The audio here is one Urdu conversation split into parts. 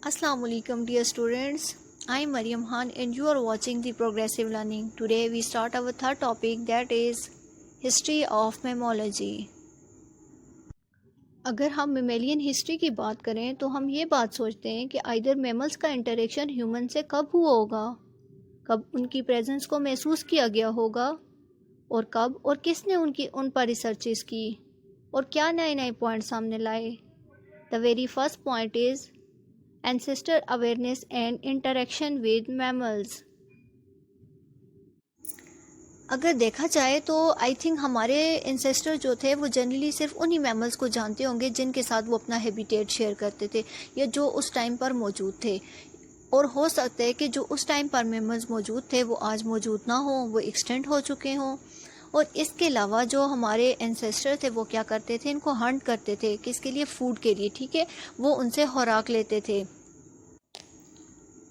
Assalamu alaikum dear students. I am Maryam Khan and you are watching the Progressive Learning. Today we start our third topic, that is History of Mammalogy. اگر ہم میملیین ہسٹری کی بات کریں تو ہم یہ بات سوچتے ہیں کہ آئدر میملز کا انٹریکشن ہیومن سے کب ہوا ہوگا، کب ان کی پریزنس کو محسوس کیا گیا ہوگا، اور کب اور کس نے ان پر ریسرچز کی اور کیا نئے نئے پوائنٹ سامنے لائے. The very first point is ancestor awareness and interaction with mammals. اگر دیکھا جائے تو آئی تھنک ہمارے انسیسٹر جو تھے وہ جنرلی صرف انہی میملز کو جانتے ہوں گے جن کے ساتھ وہ اپنا ہیبیٹیٹ شیئر کرتے تھے یا جو اس ٹائم پر موجود تھے، اور ہو سکتا ہے کہ جو اس ٹائم پر میملز موجود تھے وہ آج موجود نہ ہوں، وہ ایکسٹینٹ ہو چکے ہوں. اور اس کے علاوہ جو ہمارے انسیسٹر تھے وہ کیا کرتے تھے، ان کو ہنٹ کرتے تھے، کس کے لیے؟ فوڈ کے لیے. ٹھیک ہے، وہ ان سے خوراک لیتے تھے.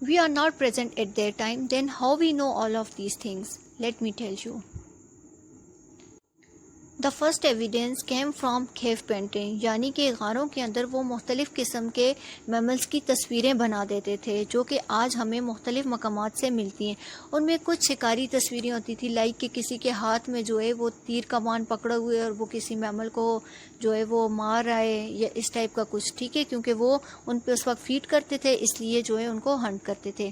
We are not present at that time, then how we know all of these things? Let me tell you. The first evidence came from cave painting، یعنی کہ غاروں کے اندر وہ مختلف قسم کے میملز کی تصویریں بنا دیتے تھے جو کہ آج ہمیں مختلف مقامات سے ملتی ہیں. ان میں کچھ شکاری تصویریں ہوتی تھی، لائک کہ کسی کے ہاتھ میں جو ہے وہ تیر کمان پکڑے ہوئے اور وہ کسی میمل کو جو ہے وہ مار رہا ہے یا اس ٹائپ کا کچھ. ٹھیک ہے، کیونکہ وہ ان پہ اس وقت فیڈ کرتے تھے، اس لیے جو ہے ان کو ہنٹ کرتے تھے.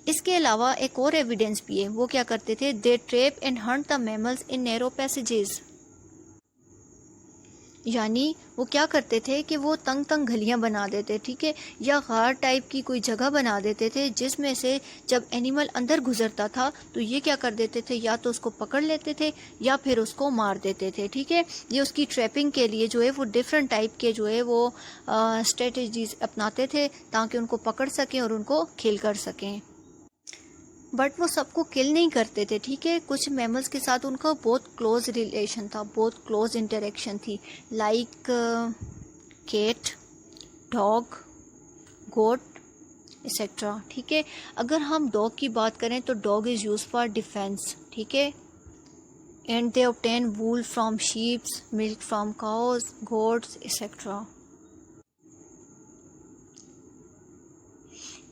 اس کے علاوہ ایک اور ایویڈنس بھی ہے، وہ کیا کرتے تھے؟ They trap and hunt the mammals in narrow passages, یعنی وہ کیا کرتے تھے کہ وہ تنگ تنگ گلیاں بنا دیتے، ٹھیک ہے، یا غار ٹائپ کی کوئی جگہ بنا دیتے تھے جس میں سے جب اینیمل اندر گزرتا تھا تو یہ کیا کر دیتے تھے، یا تو اس کو پکڑ لیتے تھے یا پھر اس کو مار دیتے تھے. ٹھیک ہے، یہ اس کی ٹریپنگ کے لیے جو ہے وہ ڈفرینٹ ٹائپ کے جو ہے وہ اسٹریٹجیز اپناتے تھے تاکہ ان کو پکڑ سکیں اور ان کو کھل کر سکیں. بٹ وہ سب کو کل نہیں کرتے تھے. ٹھیک ہے، کچھ میملز کے ساتھ ان کا بہت کلوز ریلیشن تھا، بہت کلوز انٹریکشن تھی، like cat, dog, goat etcetera. ٹھیک ہے، اگر ہم ڈاگ کی بات کریں تو dog is use for defence. ٹھیک ہے، and they obtain wool from sheeps, milk from cows، goats etcetera.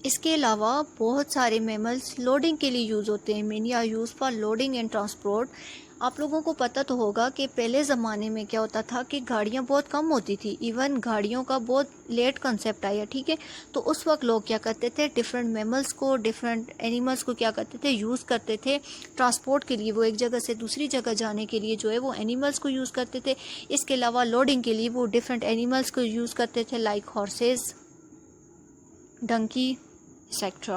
اس کے علاوہ بہت سارے میملز لوڈنگ کے لیے یوز ہوتے ہیں. Many are use for loading and transport. آپ لوگوں کو پتہ تو ہوگا کہ پہلے زمانے میں کیا ہوتا تھا کہ گاڑیاں بہت کم ہوتی تھی، ایون گاڑیوں کا بہت لیٹ کنسیپٹ آیا. ٹھیک ہے، تو اس وقت لوگ کیا کرتے تھے، ڈفرینٹ میملز کو، ڈفرینٹ اینیملز کو کیا کرتے تھے، یوز کرتے تھے ٹرانسپورٹ کے لیے. وہ ایک جگہ سے دوسری جگہ جانے کے لیے جو ہے وہ اینیملز کو یوز کرتے تھے. اس کے علاوہ لوڈنگ کے لیے وہ ڈفرینٹ اینیملز کو یوز کرتے تھے، like horses, donkey etc.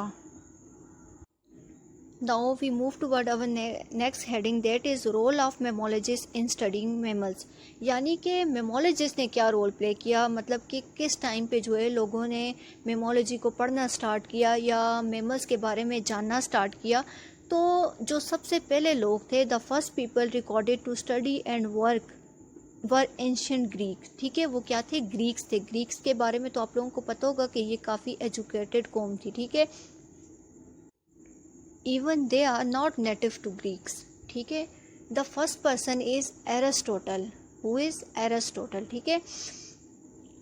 Now we move toward our next heading, that is role of mammalogists in studying mammals. یعنی کہ میمولوجسٹ نے کیا رول پلے کیا، مطلب کہ کس ٹائم پہ جو ہے لوگوں نے میمولوجی کو پڑھنا سٹارٹ کیا یا میملز کے بارے میں جاننا سٹارٹ کیا. تو جو سب سے پہلے لوگ تھے، the first people recorded to study and work were ancient Greek. ٹھیک ہے، وہ کیا تھے؟ گریکس تھے. گریکس کے بارے میں تو آپ لوگوں کو پتہ ہوگا کہ یہ کافی ایجوکیٹڈ قوم تھی. ٹھیک ہے، even they are not native to Greeks. ٹھیک ہے، the first person is Aristotle. Who is Aristotle? ٹھیک ہے،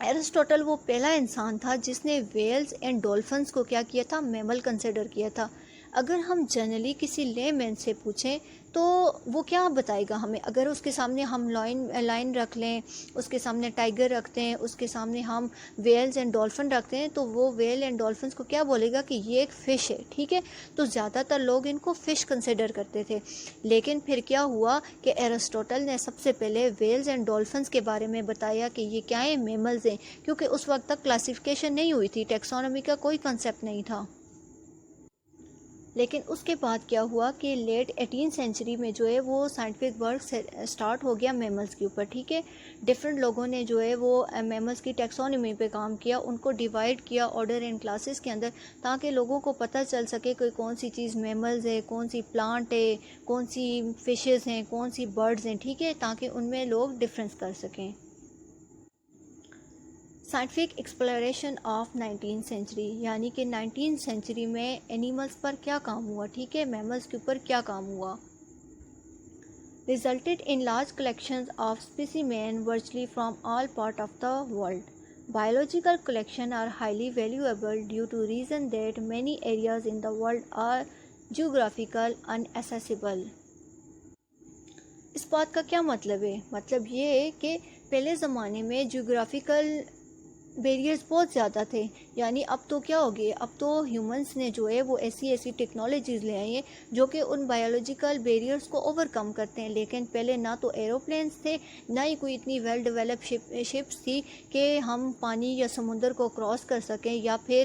ایرسٹوٹل وہ پہلا انسان تھا جس نے ویلز اینڈ ڈولفنس کو کیا کیا تھا، میمل کنسیڈر کیا تھا. اگر ہم جنرلی کسی لے مین سے پوچھیں تو وہ کیا بتائے گا ہمیں؟ اگر اس کے سامنے ہم لائن رکھ لیں، اس کے سامنے ٹائیگر رکھتے ہیں، اس کے سامنے ہم ویلز اینڈ ڈولفن رکھتے ہیں تو وہ ویل اینڈ ڈولفنس کو کیا بولے گا کہ یہ ایک فش ہے. ٹھیک ہے، تو زیادہ تر لوگ ان کو فش کنسیڈر کرتے تھے. لیکن پھر کیا ہوا کہ ایرسٹوٹل نے سب سے پہلے ویلز اینڈ ڈولفنس کے بارے میں بتایا کہ یہ کیا ہیں، میملز ہیں، کیونکہ اس وقت تک کلاسیفیکیشن نہیں ہوئی تھی، ٹیکسونومی کا کوئی کنسیپٹ نہیں تھا. لیکن اس کے بعد کیا ہوا کہ لیٹ 18 سینچری میں جو ہے وہ سائنٹیفک ورک سٹارٹ ہو گیا میملز کے اوپر. ٹھیک ہے، ڈفرینٹ لوگوں نے جو ہے وہ میملز کی ٹیکسونومی پہ کام کیا، ان کو ڈیوائڈ کیا آرڈر اینڈ کلاسز کے اندر تاکہ لوگوں کو پتہ چل سکے کہ کون سی چیز میملز ہے، کون سی پلانٹ ہے، کون سی فشز ہیں، کون سی برڈز ہیں. ٹھیک ہے، تاکہ ان میں لوگ ڈفرینس کر سکیں. سائنٹیفک ایکسپلوریشن آف 19 سینچری، یعنی کہ 19 سینچری میں اینیملز پر کیا کام ہوا. ٹھیک ہے، میملز کے اوپر کیا کام ہوا. resulted in large collections of specimens virtually from all parts of the world. Biological collections are highly valuable due to reason that many areas in the world are geographical inaccessible. اس بات کا کیا مطلب ہے؟ مطلب یہ ہے کہ پہلے زمانے میں جیوگرافیکل بیریئرز بہت زیادہ تھے، یعنی اب تو کیا ہو گئے، اب تو ہیومنس نے جو ہے وہ ایسی ٹیکنالوجیز لے آئی ہیں جو کہ ان بایولوجیکل بیریئرز کو اوور کم کرتے ہیں. لیکن پہلے نہ تو ایروپلینس تھے، نہ ہی کوئی اتنی ویل ڈیولپ شپس تھی کہ ہم پانی یا سمندر کو کراس کر سکیں یا پھر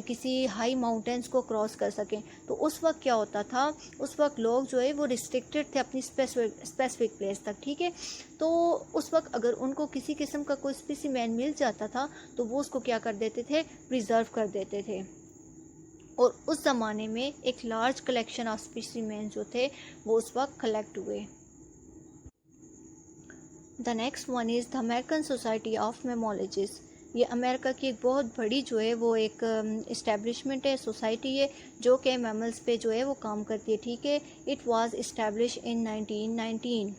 کسی ہائی ماؤنٹینس کو کراس کر سکیں. تو اس وقت کیا ہوتا تھا، اس وقت لوگ جو ہے وہ ریسٹرکٹیڈ تھے اپنی اسپیسیفک پلیس تک، ٹھیک ہے. تو اس وقت اگر ان کو کسی قسم کا کوئی اسپیسیمین مل جاتا تھا تو وہ اس کو کیا کر دیتے تھے، پریزرو کر دیتے تھے. اور اس زمانے میں ایک لارج کلیکشن آف اسپیسیمین جو تھے وہ اس وقت کلیکٹ ہوئے. The next one is the American Society of Mammalogist. یہ امریکہ کی ایک بہت بڑی جو ہے وہ ایک اسٹیبلشمنٹ ہے، سوسائٹی ہے جو کہ میملز پہ جو ہے وہ کام کرتی ہے، ٹھیک ہے. It was establish in 1919.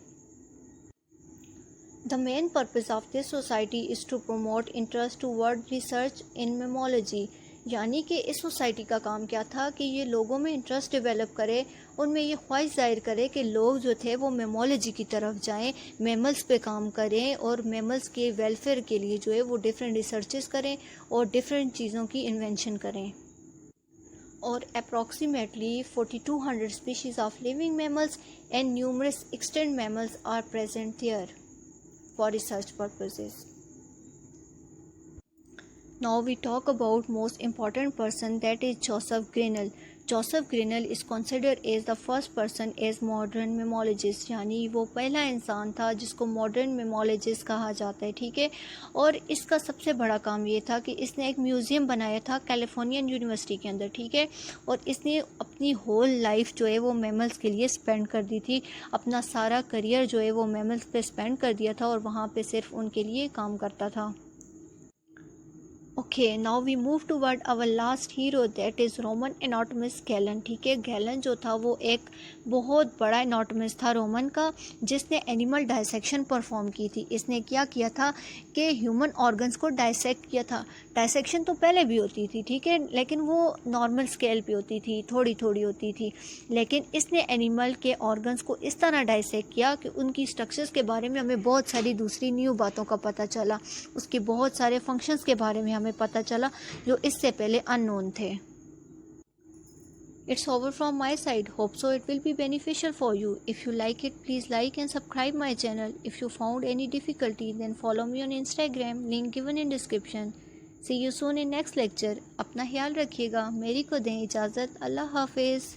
The main purpose of this society is to promote interest toward research in mammalogy. یعنی کہ اس سوسائٹی کا کام کیا تھا کہ یہ لوگوں میں انٹرسٹ ڈیولپ کرے، ان میں یہ خواہش ظاہر کرے کہ لوگ جو تھے وہ میمولوجی کی طرف جائیں، میملز پہ کام کریں اور میملز کے ویلفیئر کے لیے جو ہے وہ ڈفرینٹ ریسرچز کریں اور ڈفرینٹ چیزوں کی انوینشن کریں. اور approximately 4200 species of living mammals and numerous extinct mammals are present there for research purposes. Now we talk about most important person, that is Joseph Grinnell. Joseph Grinnell is considered as the first person as modern mammologist. یعنی وہ پہلا انسان تھا جس کو ماڈرن میمولوجسٹ کہا جاتا ہے، ٹھیک ہے. اور اس کا سب سے بڑا کام یہ تھا کہ اس نے ایک میوزیم بنایا تھا کیلیفورنین یونیورسٹی کے اندر، ٹھیک ہے. اور اس نے اپنی ہول لائف جو ہے وہ میملز کے لیے اسپینڈ کر دی تھی، اپنا سارا کریئر جو ہے وہ میملز پہ اسپینڈ کر دیا تھا اور وہاں پہ صرف ان کے لیے کام کرتا تھا. Okay, now we move toward our last hero, that is Roman anatomist Galen. ٹھیک ہے، گیلن جو تھا وہ ایک بہت بڑا اناٹومسٹ تھا رومن کا، جس نے اینیمل ڈائسیکشن پرفارم کی تھی. اس نے کیا کیا تھا کہ ہیومن آرگنس کو ڈائسیکٹ کیا تھا. ڈائسیکشن تو پہلے بھی ہوتی تھی، ٹھیک ہے، لیکن وہ نارمل اسکیل پہ ہوتی تھی، تھوڑی تھوڑی ہوتی تھی. لیکن اس نے اینیمل کے آرگنس کو اس طرح ڈائسیکٹ کیا کہ ان کی اسٹرکچرس کے بارے میں ہمیں بہت ساری دوسری نیو باتوں کا پتہ چلا، اس کے بہت سارے فنکشنز کے بارے میں ہمیں پتہ چلا جو اس سے پہلے ان نون تھے. It's over from my side. Hope so it will be beneficial for you. If you like it, please like and subscribe my channel. If you found any difficulty, then follow me on Instagram, link given in description. See you soon in next lecture. اپنا خیال رکھیے گا. میری کو دیں اجازت. اللہ حافظ.